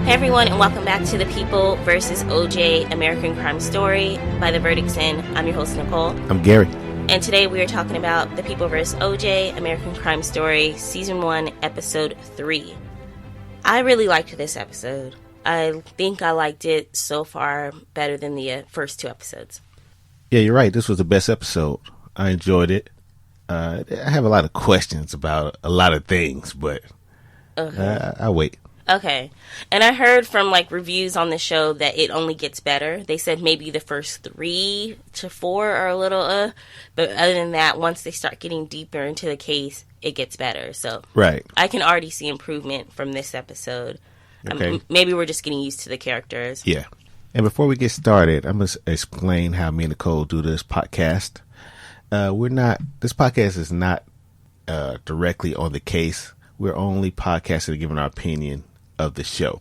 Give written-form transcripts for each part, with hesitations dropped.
Hey everyone, and welcome back to The People vs. OJ American Crime Story by The Verdict's In. I'm your host, Nicole. I'm Gary. And today we are talking about The People vs. OJ American Crime Story, Season 1, Episode 3. I really liked this episode. I think I liked it so far better than the first two episodes. Yeah, you're right. This was the best episode. I enjoyed it. I have a lot of questions about a lot of things, but I'll wait. Okay. And I heard from reviews on the show that it only gets better. They said maybe the first 3 to 4 are a little but other than that, once they start getting deeper into the case, it gets better. So right. I can already see improvement from this episode. Okay. Maybe we're just getting used to the characters. Yeah. And before we get started, I'm going to explain how me and Nicole do this podcast. This podcast is not directly on the case. We're only podcasting giving our opinion of the show.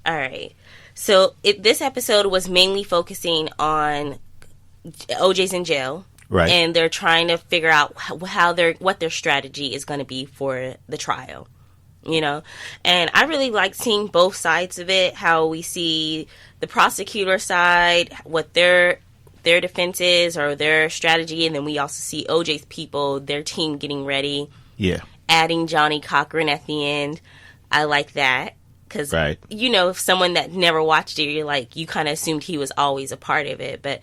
All right. So this episode was mainly focusing on OJ's in jail. Right. And they're trying to figure out what their strategy is going to be for the trial. You know? And I really like seeing both sides of it, how we see the prosecutor side, what their defense is or their strategy, and then we also see OJ's people, their team getting ready. Yeah. Adding Johnny Cochran at the end. I like that. Because, right. If someone that never watched it, you kind of assumed he was always a part of it. But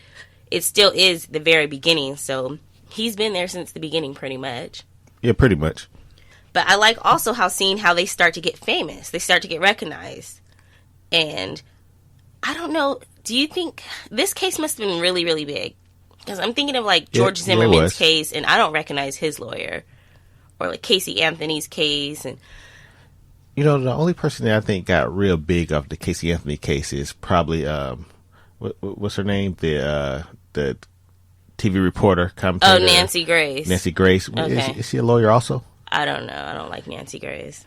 it still is the very beginning. So he's been there since the beginning, pretty much. Yeah, pretty much. But I like also seeing how they start to get famous. They start to get recognized. And I don't know. Do you think this case must have been really, really big? Because I'm thinking of George Zimmerman's case, and I don't recognize his lawyer. Or Casey Anthony's case, and the only person that I think got real big off the Casey Anthony case is probably what's her name? The TV reporter, commentator. Oh, Nancy Grace. Nancy Grace. Okay. Is she a lawyer also? I don't know. I don't like Nancy Grace.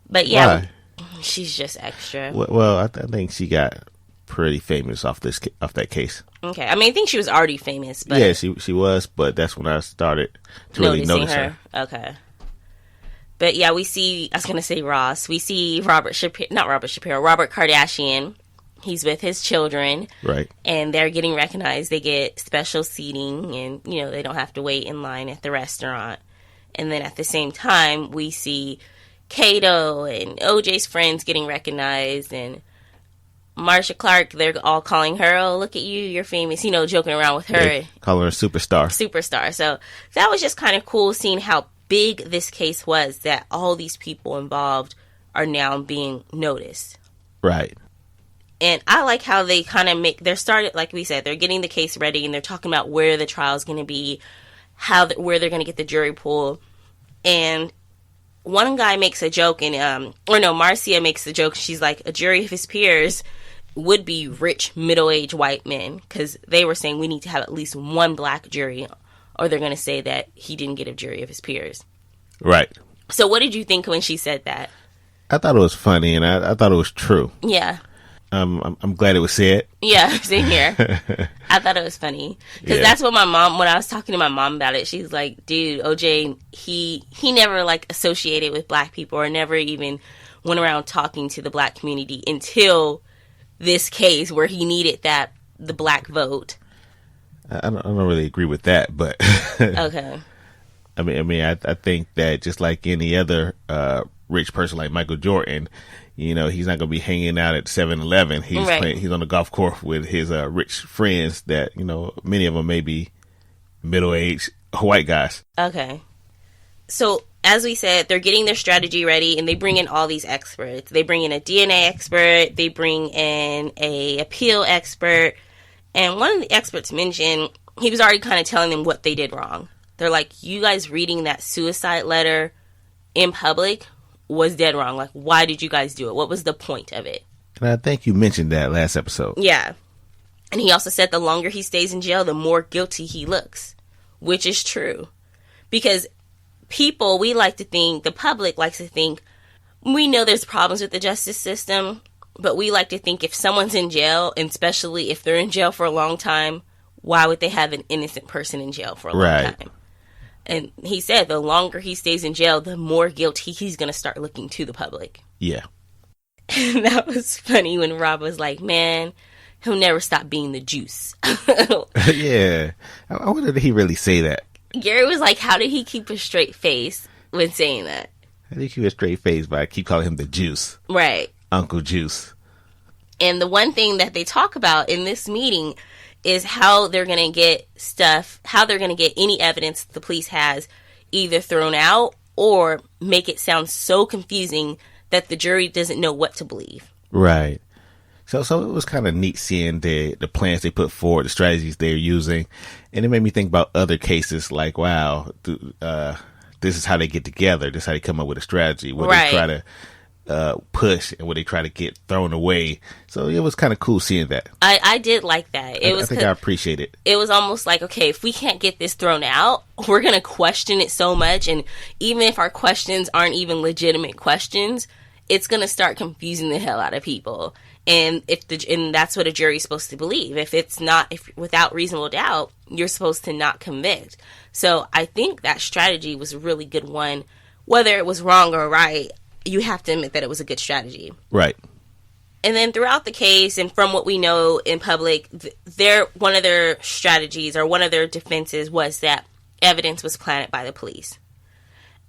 But yeah, why? She's just extra. Well, I think she got pretty famous off that case. Okay, I think she was already famous, but yeah, she was, but that's when I started to really notice her. Okay. But yeah, we see, I was going to say Ross. We see Robert Kardashian. He's with his children. Right. And they're getting recognized. They get special seating and, they don't have to wait in line at the restaurant. And then at the same time, we see Kato and OJ's friends getting recognized. And Marsha Clark, they're all calling her, oh, look at you, you're famous, joking around with her. They call her a superstar. Superstar. So that was just kind of cool seeing how big this case was, that all these people involved are now being noticed. Right. And I like how they kind of they're started, like we said, they're getting the case ready and they're talking about where the trial is going to be, where they're going to get the jury pool. And one guy makes a joke, and Marcia makes the joke. She's like, a jury of his peers would be rich, middle-aged white men, because they were saying we need to have at least one black jury, or they're going to say that he didn't get a jury of his peers. Right. So what did you think when she said that? I thought it was funny, and I thought it was true. Yeah. I'm glad it was said. Yeah, same here. I thought it was funny. Because that's what when I was talking to my mom about it, she's like, dude, OJ, he never, associated with black people or never even went around talking to the black community until this case where he needed the black vote. I don't really agree with that, but okay. I think that just like any other rich person like Michael Jordan, he's not going to be hanging out at 7-Eleven. He's right. He's on the golf course with his rich friends that many of them may be middle-aged white guys. Okay. So as we said, they're getting their strategy ready, and they bring in all these experts. They bring in a DNA expert. They bring in a appeal expert. And one of the experts mentioned, he was already kind of telling them what they did wrong. They're like, you guys reading that suicide letter in public was dead wrong. Why did you guys do it? What was the point of it? And I think you mentioned that last episode. Yeah. And he also said the longer he stays in jail, the more guilty he looks, which is true. Because the public likes to think, we know there's problems with the justice system, but we like to think if someone's in jail, and especially if they're in jail for a long time, why would they have an innocent person in jail for a long time? And he said the longer he stays in jail, the more guilty he's going to start looking to the public. Yeah. And that was funny when Rob was like, man, he'll never stop being the juice. Yeah. I wonder did he really say that? Gary was like, how did he keep a straight face when saying that? I think he was straight faced, but I keep calling him the Juice. Right. Uncle Juice. And the one thing that they talk about in this meeting is how they're going to get how they're going to get any evidence the police has either thrown out or make it sound so confusing that the jury doesn't know what to believe. Right. So it was kind of neat seeing the plans they put forward, the strategies they're using. And it made me think about other cases like, wow, this is how they get together. This is how they come up with a strategy. What they try to push and what they try to get thrown away. So it was kind of cool seeing that. I did like that. I think I appreciate it. It was almost like, okay, if we can't get this thrown out, we're going to question it so much. And even if our questions aren't even legitimate questions, it's going to start confusing the hell out of people. And and that's what a jury's supposed to believe. If without reasonable doubt, you're supposed to not convict. So I think that strategy was a really good one. Whether it was wrong or right, you have to admit that it was a good strategy. Right. And then throughout the case, and from what we know in public, one of their strategies or one of their defenses was that evidence was planted by the police.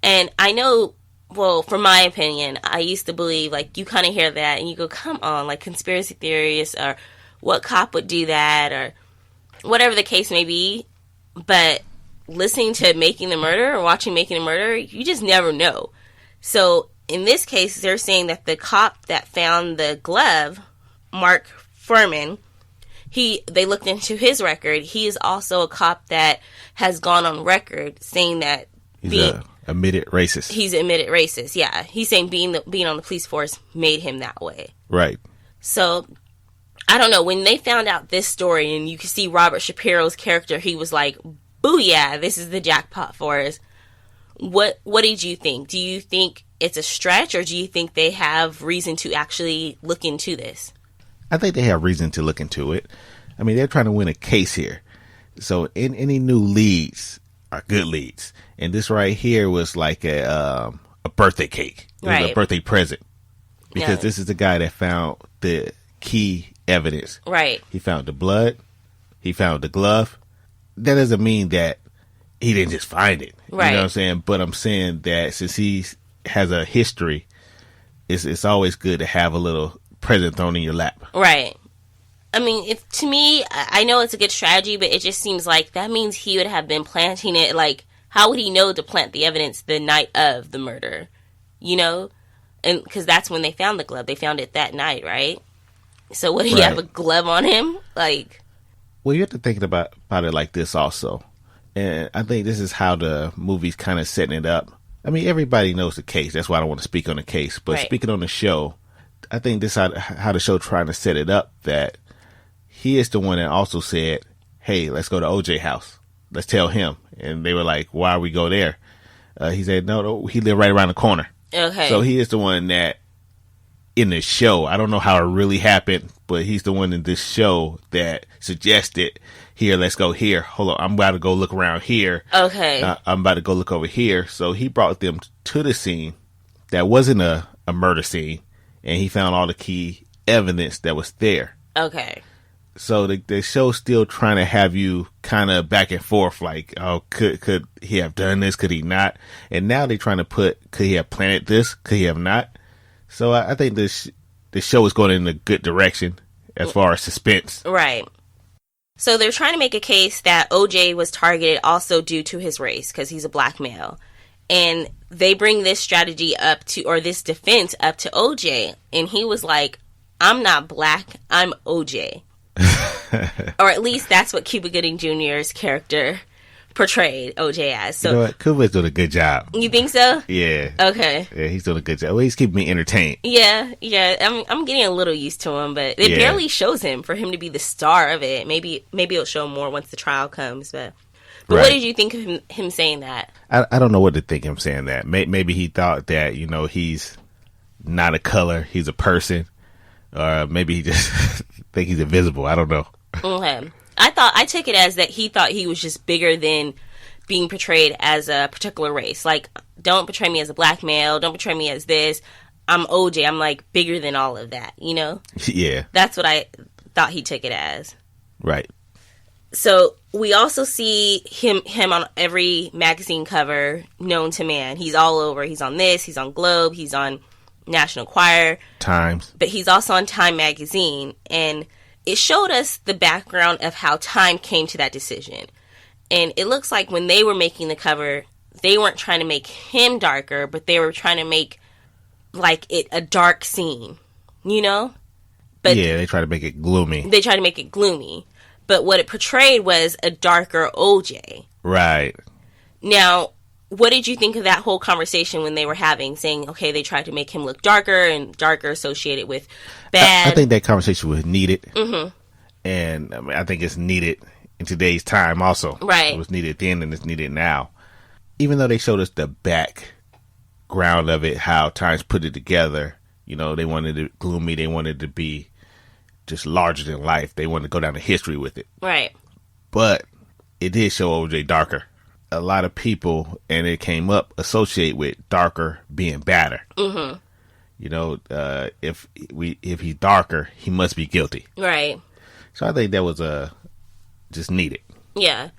And I know, well, from my opinion, I used to believe, like, you kind of hear that and you go, come on, like, conspiracy theorists, or what cop would do that, or whatever the case may be. But listening to Making the Murder or watching Making the Murder, you just never know. So in this case, they're saying that the cop that found the glove, Mark Furman, they looked into his record. He is also a cop that has gone on record saying that he's admitted racist. He's admitted racist, yeah. He's saying being on the police force made him that way. Right. So, I don't know. When they found out this story, and you can see Robert Shapiro's character, he was like, booyah, this is the jackpot for us. What did you think? Do you think it's a stretch, or do you think they have reason to actually look into this? I think they have reason to look into it. I mean, they're trying to win a case here. So, any new leads are good leads. And this right here was like a birthday cake. It was a birthday present. Because this is the guy that found the key evidence. Right. He found the blood. He found the glove. That doesn't mean that he didn't just find it. Right. You know what I'm saying? But I'm saying that since he has a history, it's always good to have a little present thrown in your lap. Right. I mean, to me, I know it's a good strategy, but it just seems like that means he would have been planting it. Like, how would he know to plant the evidence the night of the murder? You know? And because that's when they found the glove. They found it that night, right? So would he have a glove on him? Like, well, you have to think about it like this also. And I think this is how the movie's kind of setting it up. I mean, everybody knows the case. That's why I don't want to speak on the case. But speaking on the show, I think this is how the show trying to set it up, that he is the one that also said, hey, let's go to OJ house. Let's tell him. And they were like, why we go there? He said, no, he lived right around the corner. Okay. So he is the one that, in the show, I don't know how it really happened, but he's the one in this show that suggested, here, let's go here. Hold on, I'm about to go look around here. Okay. I'm about to go look over here. So he brought them to the scene that wasn't a murder scene, and he found all the key evidence that was there. Okay. So the show's still trying to have you kind of back and forth, like, oh, could he have done this? Could he not? And now they're trying to put, could he have planted this? Could he have not? So I think the show is going in a good direction as far as suspense. Right. So they're trying to make a case that OJ was targeted also due to his race, because he's a black male. And they bring this strategy up to, or this defense up to OJ. And he was like, I'm not black, I'm OJ. Or at least that's what Cuba Gooding Jr.'s character portrayed OJ as. So, you know what? Cuba's doing a good job. You think so? Yeah. Okay. Yeah, he's doing a good job. Well, he's keeping me entertained. Yeah. I'm getting a little used to him, but it barely shows him for him to be the star of it. Maybe it'll show more once the trial comes. But what did you think of him saying that? I don't know what to think of him saying that. Maybe he thought that, he's not a color, he's a person. Or maybe he just think he's invisible. I don't know. Okay. I took it as that he thought he was just bigger than being portrayed as a particular race. Like, don't portray me as a black male. Don't portray me as this. I'm OJ. I'm like bigger than all of that, you know? Yeah. That's what I thought he took it as. Right. So we also see him on every magazine cover known to man. He's all over. He's on this. He's on Globe. He's on National Enquirer. Times. But he's also on Time magazine. And it showed us the background of how Time came to that decision. And it looks like when they were making the cover, they weren't trying to make him darker, but they were trying to make like it a dark scene, you know? But yeah, they try to make it gloomy. They tried to make it gloomy. But what it portrayed was a darker OJ. Right. Now, what did you think of that whole conversation when they were having, saying, okay, they tried to make him look darker and darker associated with bad? I think that conversation was needed. Mm-hmm. And I mean, I think it's needed in today's time also. Right. It was needed then and it's needed now. Even though they showed us the background of it, how Times put it together, you know, they wanted it gloomy, they wanted it to be just larger than life. They wanted to go down to history with it. Right. But it did show OJ darker. A lot of people, and it came up, associate with darker being badder. Mm-hmm. You know, if he's darker, he must be guilty. Right. So I think that was just needed. Yeah.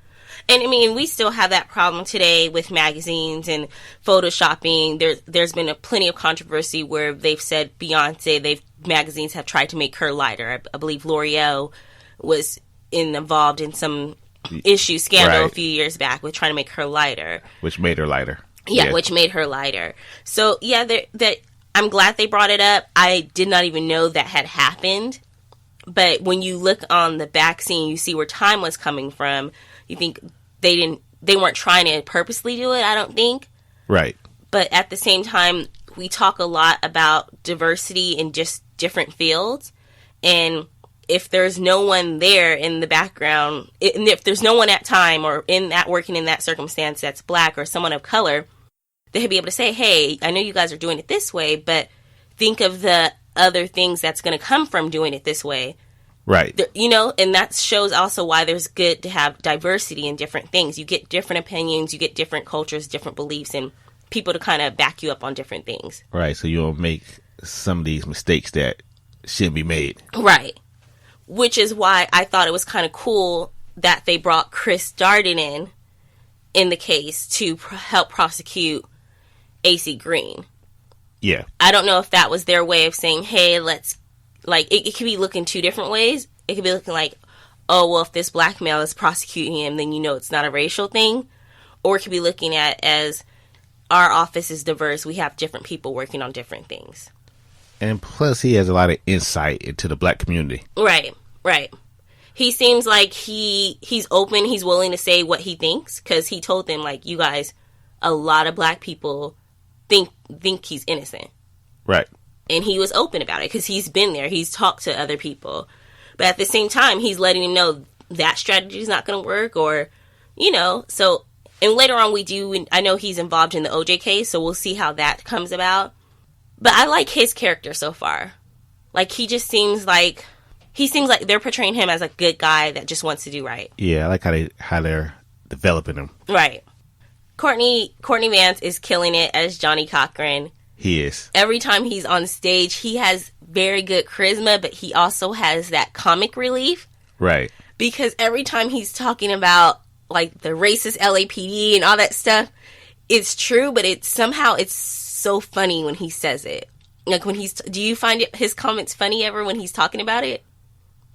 And I mean, we still have that problem today with magazines and photoshopping. There's been plenty of controversy where they've said Beyonce, magazines have tried to make her lighter. I believe L'Oreal was involved in some scandal a few years back with trying to make her lighter. Which made her lighter. Yeah, which made her lighter. So, yeah, I'm glad they brought it up. I did not even know that had happened. But when you look on the back scene, you see where Time was coming from. You think they weren't trying to purposely do it, I don't think. Right. But at the same time, we talk a lot about diversity in just different fields. And if there's no one there in the background, and if there's no one at Time or working in that circumstance that's black or someone of color, they'd be able to say, hey, I know you guys are doing it this way, but think of the other things that's going to come from doing it this way. Right. You know, and that shows also why there's good to have diversity in different things. You get different opinions, you get different cultures, different beliefs, and people to kind of back you up on different things. Right. So you don't make some of these mistakes that shouldn't be made. Right. Which is why I thought it was kind of cool that they brought Chris Darden in the case to help prosecute AC Green. Yeah. I don't know if that was their way of saying, hey, let's, like, it could be looking two different ways. It could be looking like, oh, well, if this black male is prosecuting him, then you know it's not a racial thing. Or it could be looking at as our office is diverse. We have different people working on different things. And plus, he has a lot of insight into the black community. Right, right. He seems like he's open. He's willing to say what he thinks because he told them, like, you guys, a lot of black people think he's innocent. Right. And he was open about it because he's been there. He's talked to other people. But at the same time, he's letting them know that strategy is not going to work or, you know. So, and later on I know he's involved in the OJ case, so we'll see how that comes about. But I like his character so far. Like, he seems like they're portraying him as a good guy that just wants to do right. Yeah, I like how they're developing him. Right. Courtney Vance is killing it as Johnny Cochran. He is. Every time he's on stage, he has very good charisma, but he also has that comic relief. Right. Because every time he's talking about, like, the racist LAPD and all that stuff, it's true, but it's so funny when he says it. Like, do you find his comments funny ever when he's talking about it?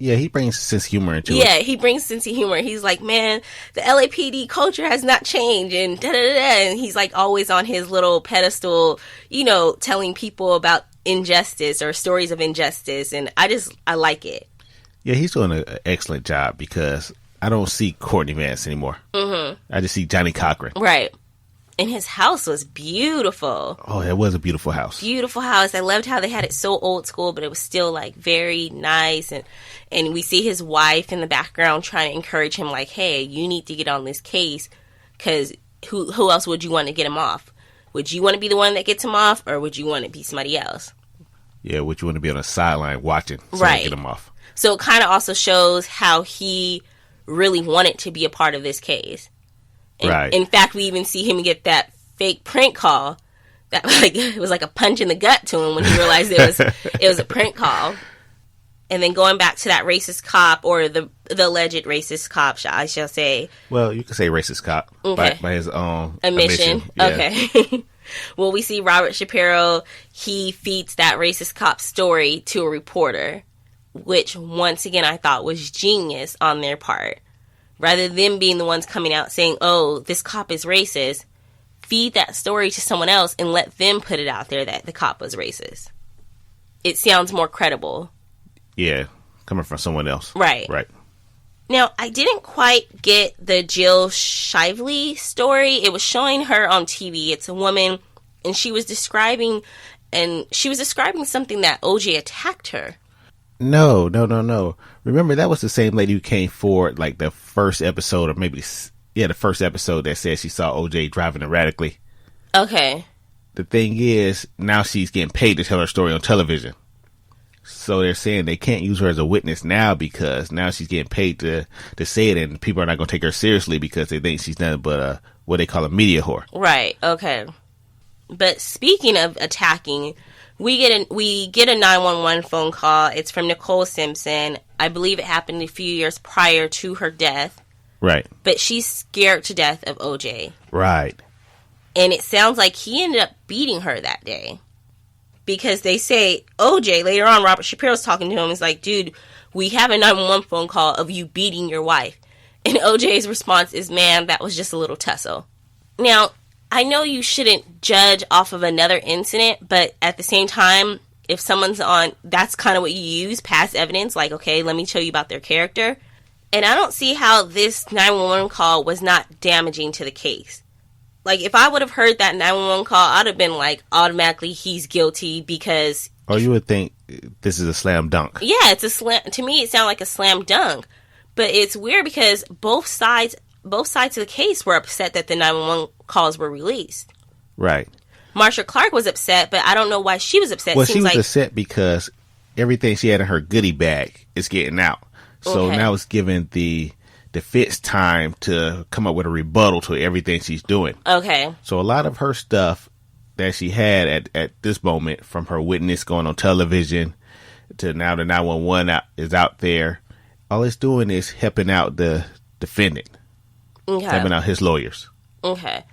Yeah, he brings sense of humor into it. Yeah, he brings sense of humor. He's like, man, the LAPD culture has not changed, and da-da-da-da. And he's like always on his little pedestal, you know, telling people about injustice or stories of injustice. And I like it. Yeah, he's doing an excellent job because I don't see Courtney Vance anymore. Mm-hmm. I just see Johnny Cochran. Right. And his house was beautiful. Oh, it was a beautiful house. Beautiful house. I loved how they had it so old school, but it was still, like, very nice. And we see his wife in the background trying to encourage him, like, hey, you need to get on this case because who else would you want to get him off? Would you want to be the one that gets him off, or would you want to be somebody else? Yeah, would you want to be on the sideline watching someone get him off? So it kind of also shows how he really wanted to be a part of this case. And, right. In fact, we even see him get that fake prank call That like it was like a punch in the gut to him when he realized it was a prank call. And then going back to that racist cop, or the alleged racist cop, I shall say. Well, you can say racist cop by his own admission. Yeah. Okay. Well, we see Robert Shapiro, he feeds that racist cop story to a reporter, which once again I thought was genius on their part. Rather than being the ones coming out saying, oh, this cop is racist, feed that story to someone else and let them put it out there that the cop was racist. It sounds more credible. Yeah, coming from someone else. Right. Now, I didn't quite get the Jill Shively story. It was showing her on TV. It's a woman, and she was describing something that OJ attacked her. No. Remember, that was the same lady who came forward, like the first episode, or maybe, the first episode that said she saw OJ driving erratically. Okay. The thing is, now she's getting paid to tell her story on television. So they're saying they can't use her as a witness now because now she's getting paid to say it, and people are not going to take her seriously because they think she's nothing but what they call a media whore. Right. Okay. But speaking of attacking, we get a 911 phone call. It's from Nicole Simpson. I believe it happened a few years prior to her death. Right. But she's scared to death of OJ. Right. And it sounds like he ended up beating her that day. Because they say, OJ, later on, Robert Shapiro's talking to him. He's like, dude, we have a 911 phone call of you beating your wife. And OJ's response is, man, that was just a little tussle. Now, I know you shouldn't judge off of another incident, but at the same time, if someone's on, that's kind of what you use, past evidence. Like, okay, let me tell you about their character. And I don't see how this 911 call was not damaging to the case. Like, if I would have heard that 911 call, I'd have been like, automatically, he's guilty because... Or you would think this is a slam dunk. Yeah, it's a slam... To me, it sounded like a slam dunk. But it's weird because both sides of the case were upset that the 911 calls were released. Right. Marsha Clark was upset, but I don't know why she was upset. Well, she was upset because everything she had in her goodie bag is getting out. So now it's giving the defense time to come up with a rebuttal to everything she's doing. Okay. So a lot of her stuff that she had at this moment, from her witness going on television to now the 911 is out there, all it's doing is helping out the defendant. Okay. Helping out his lawyers. Okay.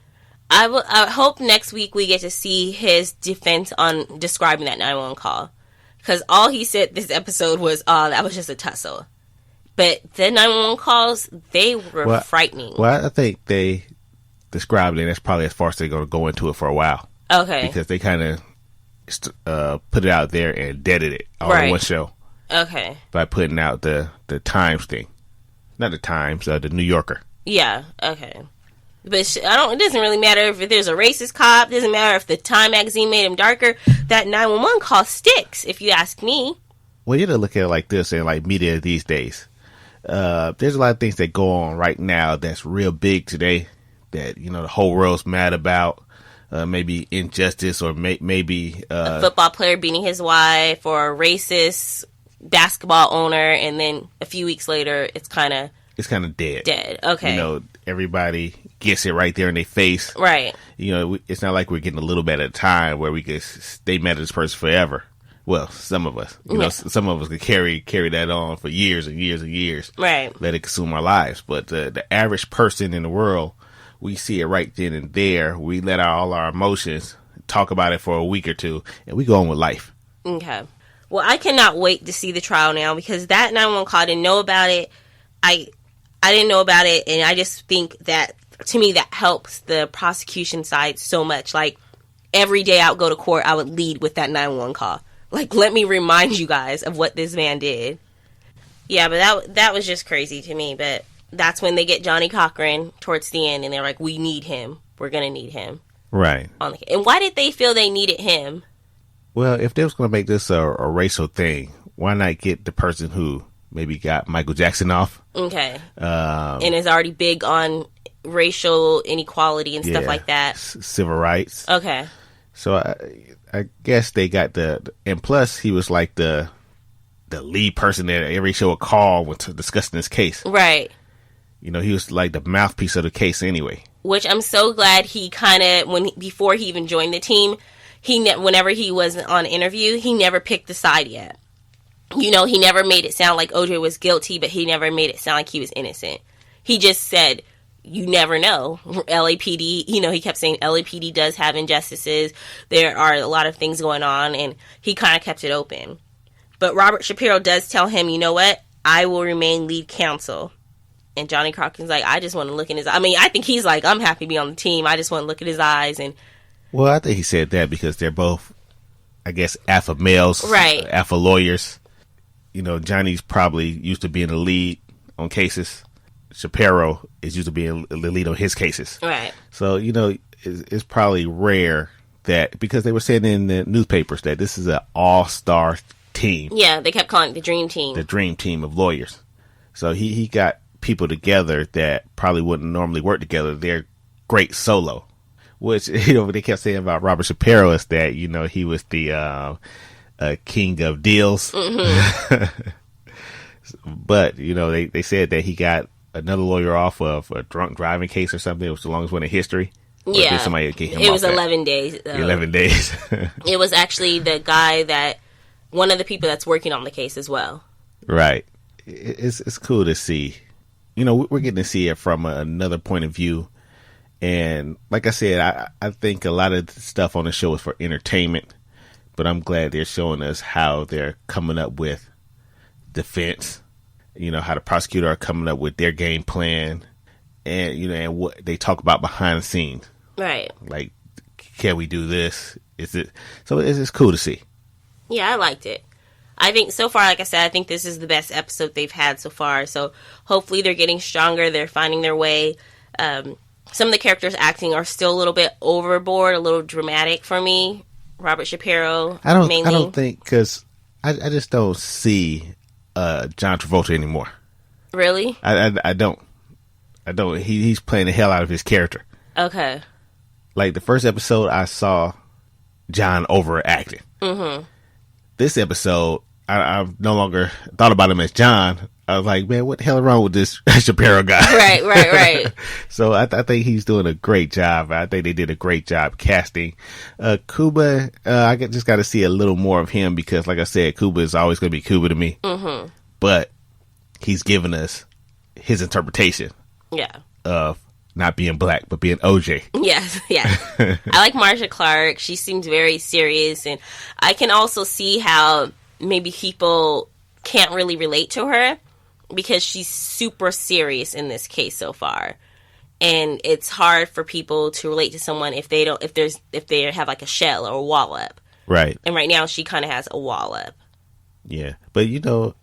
I hope next week we get to see his defense on describing that 911 call. Because all he said this episode was, oh, that was just a tussle. But the 911 calls, they were frightening. Well, I think they described it, and that's probably as far as they're going to go into it for a while. Okay. Because they kind of put it out there and deaded it all in one show. Okay. By putting out the Times thing. Not the Times, the New Yorker. Yeah, okay. But it doesn't really matter if there's a racist cop. It doesn't matter if the Time magazine made him darker. That 911 call sticks, if you ask me. Well, you have to look at it like this in like media these days. There's a lot of things that go on right now that's real big today that, the whole world's mad about. Maybe injustice, or maybe a football player beating his wife, or a racist basketball owner, and then a few weeks later it's kind of dead. Okay. Everybody gets it right there in their face. Right. It's not like we're getting a little bit at a time where we could stay mad at this person forever. Well, some of us, some of us could carry that on for years and years and years. Right. Let it consume our lives. But the average person in the world, we see it right then and there. We let out all our emotions, talk about it for a week or two, and we go on with life. Okay. Well, I cannot wait to see the trial now, because that 911 call, I didn't know about it. I didn't know about it, and I just think that, to me, that helps the prosecution side so much. Like, every day I would go to court, I would lead with that 911 call. Like, let me remind you guys of what this man did. Yeah, but that was just crazy to me. But that's when they get Johnny Cochran towards the end, and they're like, we need him. We're going to need him. Right. And why did they feel they needed him? Well, if they was going to make this a racial thing, why not get the person who maybe got Michael Jackson off? Okay. And is already big on racial inequality and stuff like that. Civil rights. Okay. So I guess they got and plus he was like the lead person that every show would call when discussing this case. Right. He was like the mouthpiece of the case anyway. which I'm so glad he kind of, before he even joined the team, whenever he was on interview, he never picked the side yet. You know, he never made it sound like OJ was guilty, but he never made it sound like he was innocent. He just said, you never know. LAPD, you know, he kept saying LAPD does have injustices. There are a lot of things going on, and he kind of kept it open. But Robert Shapiro does tell him, you know what? I will remain lead counsel. And Johnny Crockett's like, I just want to look in his eyes. I mean, I think he's like, I'm happy to be on the team. I just want to look in his eyes. And well, I think he said that because they're both, I guess, alpha males. Right. Alpha lawyers. You know, Johnny's probably used to being the lead on cases. Shapiro is used to being the lead on his cases. Right. So, you know, it's probably rare that, because they were saying in the newspapers that this is an all-star team. Yeah, they kept calling it the dream team. The dream team of lawyers. So he got people together that probably wouldn't normally work together. They're great solo. Which, you know, what they kept saying about Robert Shapiro is that, you know, he was the king of deals. Mm-hmm. But, you know, they said that he got another lawyer off of a drunk driving case or something. It was the longest one in history. Yeah. Somebody get him it was off 11 days. 11 days. It was actually the guy that, one of the people that's working on the case as well. Right. It's cool to see. You know, we're getting to see it from another point of view. And like I said, I think a lot of the stuff on the show is for entertainment. But I'm glad they're showing us how they're coming up with defense. You know, how the prosecutor are coming up with their game plan. And, you know, and what they talk about behind the scenes. Right. Like, can we do this? So it's cool to see. Yeah, I liked it. I think so far, like I said, I think this is the best episode they've had so far. So hopefully they're getting stronger. They're finding their way. Some of the characters acting are still a little bit overboard, a little dramatic for me. Robert Shapiro, mainly. I don't think, because I just don't see John Travolta anymore. Really? I don't. He's playing the hell out of his character. Okay. Like the first episode, I saw John overacting. Mm-hmm. This episode, I've no longer thought about him as John. I was like, man, what the hell is wrong with this Shapiro guy? Right. So I think he's doing a great job. I think they did a great job casting. Cuba, I just got to see a little more of him because, like I said, Cuba is always going to be Cuba to me. Mm-hmm. But he's giving us his interpretation. Yeah. Of not being black, but being OJ. Yes. I like Marsha Clark. She seems very serious. And I can also see how maybe people can't really relate to her because she's super serious in this case so far. And it's hard for people to relate to someone if they have like a shell or a wall up. Right. And right now she kind of has a wall up. Yeah. But, you know,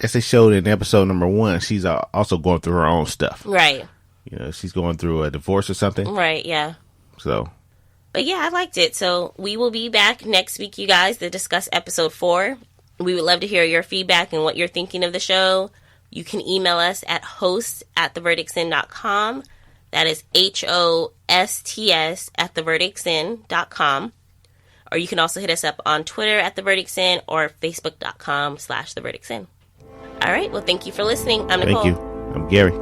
as they showed in episode number 1, she's also going through her own stuff. Right. You know, she's going through a divorce or something. Right, yeah. So. But yeah, I liked it. So we will be back next week, you guys, to discuss episode 4. We would love to hear your feedback and what you're thinking of the show. You can email us at hosts@theverdictsin.com. That is HOSTS@theverdictsin.com. Or you can also hit us up on Twitter @theverdictsin or Facebook.com/theverdictsin. All right. Well, thank you for listening. I'm Nicole. Thank you. I'm Gary.